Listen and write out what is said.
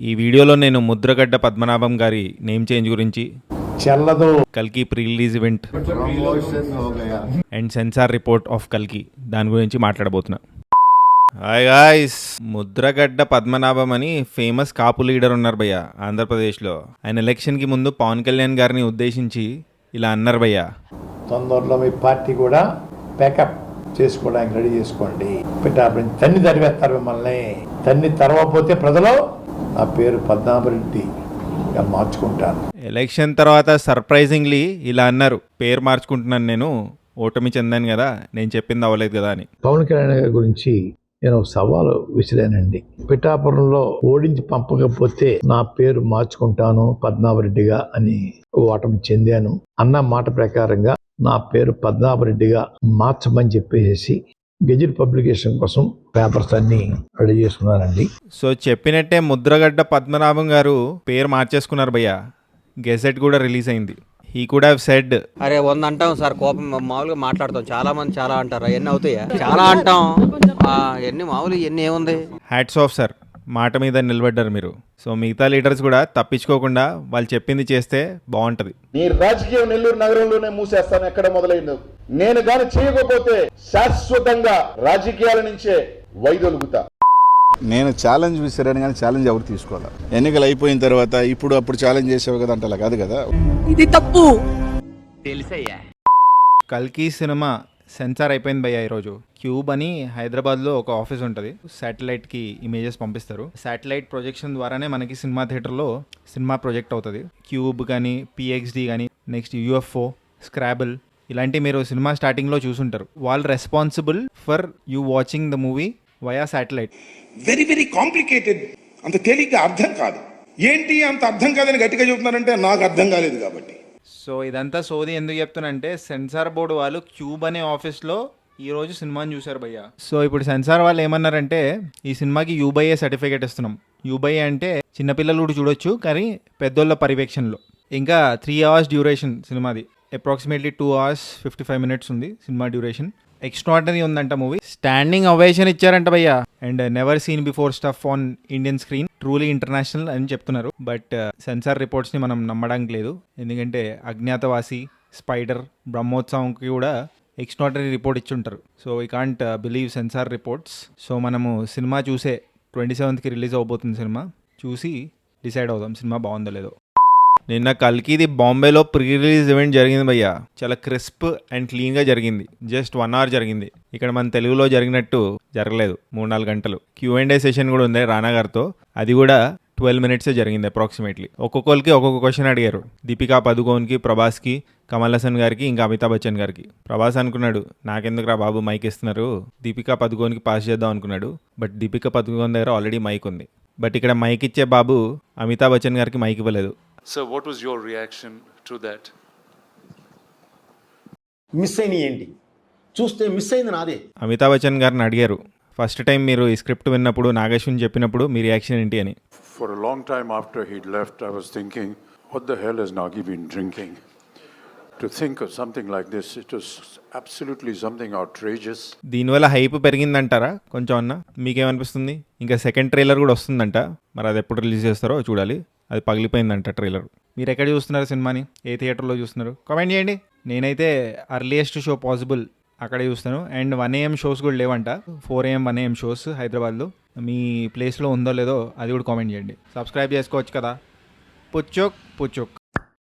ఈ వీడియోలో నేను ముద్రగడ్డ పద్మనాభం గారి నేమ్ చేంజ్ గురించి, చల్లదు కల్కి pre release event and censor report of కల్కి దాని గురించి మాట్లాడబోతున్నా. హాయ్ గాయ్స్, ముద్రగడ్డ పద్మనాభం అని ఫేమస్ కాపు లీడర్ ఉన్నారు భయ్య ఆంధ్రప్రదేశ్లో. ఆయన ఎలక్షన్కి ముందు పవన్ కళ్యాణ్ గారిని ఉద్దేశించి ఇలా అన్నారు భయ్య, తొందరలో మీ పార్టీ కూడా ప్యాకప్ చేసుకోవడానికి రెడీ చేసుకోండి. తన్ని తరివేస్తారు మిమ్మల్ని. తన్ని తరవకపోతే ప్రజలు నా పేరు పద్మనాభరెడ్డిగా మార్చుకుంటాను. ఎలక్షన్ తర్వాత సర్ప్రైజింగ్లీ ఇలా అన్నారు, పేరు మార్చుకుంటున్నాను, నేను ఓటమి చెందాను కదా, నేను చెప్పింది అవ్వలేదు కదా అని. పవన్ కళ్యాణ్ గారి గురించి నేను ఒక సవాలు విసిరానండి. పిఠాపురంలో ఓడించి పంపకపోతే నా పేరు మార్చుకుంటాను పద్మనాభరెడ్డిగా అని ఓటమి చెందాను అన్న మాట ప్రకారంగా నా పేరు పద్మనాభరెడ్డిగా మార్చమని చెప్పేసి గెజిట్ పబ్లికేషన్ కోసం పేపర్స్ అన్ని రెడీ చేసుకున్నానండి. సో చెప్పినట్టే ముద్రగడ్డ పద్మనాభం గారు పేరు మార్చేసుకున్నారు భయ్య. గెజెట్ కూడా రిలీజ్ అయింది. హీ కుడ్ హావ్ సెడ్, అరే 100 అంటాం సార్, కోపం మామూలుగా మాట్లాడతాం, చాలా మంది చాలా అంటారు, అవన్నీ అవుతాయా? చాలా అంటాం, ఎన్ని మామూలు ఎన్ని ఏముంది. హ్యాట్స్ ఆఫ్ సార్, మాట మీద నిలబడ్డారు మీరు. సో మిగతా లీడర్స్ కూడా తప్పించుకోకుండా వాళ్ళు చెప్పింది చేస్తే బాగుంటది. నీ రాజకీయం నెల్లూరు నగరంలోనే మూసేస్తాను, ఎక్కడ మొదలైంది. నేను గాని చేయకపోతే శాశ్వతంగా రాజకీయాల నుంచే వైదొలుగుతా. నేను ఛాలెంజ్ విసిరాను కానీ ఛాలెంజ్ ఎవరు తీసుకోవాలి. ఎన్నికలు అయిపోయిన తర్వాత అప్పుడు ఛాలెంజ్ చేసేవి కదా అంటే అలా కాదు కదా, ఇది తప్పు. కల్కి సినిమా సెన్సార్ అయిపోయింది భయ్య ఈరోజు. క్యూబ్ అని హైదరాబాద్లో ఒక ఆఫీస్ ఉంటుంది. శాటిలైట్కి ఇమేజెస్ పంపిస్తారు. శాటిలైట్ ప్రొజెక్షన్ ద్వారానే మనకి సినిమా థియేటర్లో సినిమా ప్రొజెక్ట్ అవుతుంది. క్యూబ్ కానీ, పిఎక్స్డి కానీ, నెక్స్ట్ యూఎఫ్ఓ, స్క్రాబుల్ ఇలాంటి మీరు సినిమా స్టార్టింగ్లో చూసుంటారు. వాళ్ళు responsible for you watching the movie via satellite. Very very complicated, అంత తేలిగ్గా అర్థం కాదు. ఏంటి అంత అర్థం కాదని గట్టిగా చెబుతున్నారంటే నాకు అర్థం కాలేదు కాబట్టి. సో ఇదంతా సోది ఎందుకు చెప్తున్నానంటే, సెన్సార్ బోర్డు వాళ్ళు క్యూబ్ అనే ఆఫీస్లో ఈరోజు సినిమాని చూశారు భయ్య. సో ఇప్పుడు సెన్సార్ వాళ్ళు ఏమన్నారంటే, ఈ సినిమాకి యూబైఏ సర్టిఫికేట్ ఇస్తున్నాం. యూబైఏ అంటే చిన్నపిల్లలు కూడా చూడొచ్చు, కానీ పెద్దోళ్ళ పర్యవేక్షణలో. ఇంకా 3 hours డ్యూరేషన్ సినిమాది. అప్రాక్సిమేట్లీ 2 hours 55 minutes ఉంది సినిమా డ్యూరేషన్. ఎక్స్ట్రాడినరీ ఉందంట మూవీ. స్టాండింగ్ అవేషన్ ఇచ్చారంట భయ్య. And never seen before stuff on Indian screen, truly international అని చెప్తున్నారు. బట్ సెన్సార్ రిపోర్ట్స్ని మనం నమ్మడానికి లేదు. ఎందుకంటే అజ్ఞాతవాసి, స్పైడర్, బ్రహ్మోత్సవంకి కూడా ఎక్స్ట్రాడినరీ రిపోర్ట్ ఇచ్చుంటారు. So we can't believe censor reports. So మనము సినిమా చూసే 27th రిలీజ్ అవబోతుంది. సినిమా చూసి డిసైడ్ అవుదాం సినిమా బాగుందో లేదో. నిన్న కల్కిది బాంబేలో ప్రీ రిలీజ్ ఈవెంట్ జరిగింది భయ్య. చాలా క్రిస్ప్ అండ్ క్లీన్గా జరిగింది. జస్ట్ 1 hour జరిగింది. ఇక్కడ మన తెలుగులో జరిగినట్టు జరగలేదు. 3-4 గంటలు Q&A సెషన్ కూడా ఉంది రానా గారితో. అది కూడా 12 minutes జరిగింది అప్రాక్సిమేట్లీ. ఒక్కొక్కరికి ఒక్కొక్క క్వశ్చన్ అడిగారు. దీపికా పదుకోన్కి, ప్రభాస్కి, కమల్ హాసన్ గారికి, ఇంకా అమితాబ్ బచ్చన్ గారికి. ప్రభాస్ అనుకున్నాడు, నాకెందుకు రా బాబు మైక్ ఇస్తున్నారు, దీపికా పదుకోన్కి పాస్ చేద్దాం అనుకున్నాడు. బట్ దీపికా పదుకోన్ దగ్గర ఆల్రెడీ మైక్ ఉంది. బట్ ఇక్కడ మైక్ ఇచ్చే బాబు అమితాబ్ బచ్చన్ గారికి మైక్ ఇవ్వలేదు. So what was your reaction to that? Miss అయిన ఏంటి చూస్తే మిస్ అయింది నాదే. అమితాబ్ బచ్చన్ గారిని అడిగారు, ఫస్ట్ టైం మీరు ఈ స్క్రిప్ట్ విన్నప్పుడు, నాగేశ్వన్ చెప్పినప్పుడు మీ రియాక్షన్ ఏంటి అని. For a long time after he'd left, I was thinking, what the hell has Nagi been drinking? To think of something like this, it was absolutely something outrageous. దీనివల్ల hype పెరిగిందంటారా కొంచెం అన్న? మీకేమనిపిస్తుంది? ఇంకా second trailer కూడా వస్తుందంట. మరి అది ఎప్పుడు రిలీజ్ చేస్తారో చూడాలి. అది పగిలిపోయిందంట ట్రైలర్. మీరు ఎక్కడ చూస్తున్నారు సినిమాని? ఏ థియేటర్లో చూస్తున్నారు? కామెంట్ చేయండి. నేనైతే అర్లియెస్ట్ షో పాసిబుల్ అక్కడే చూస్తాను. అండ్ 1 AM షోస్ కూడా లేవంట. 4 AM 1 AM షోస్ హైదరాబాద్లో. మీ ప్లేస్లో ఉందో లేదో అది కూడా కామెంట్ చేయండి. సబ్స్క్రైబ్ చేసుకోవచ్చు కదా. పుచ్చుక్ పుచ్చుక్.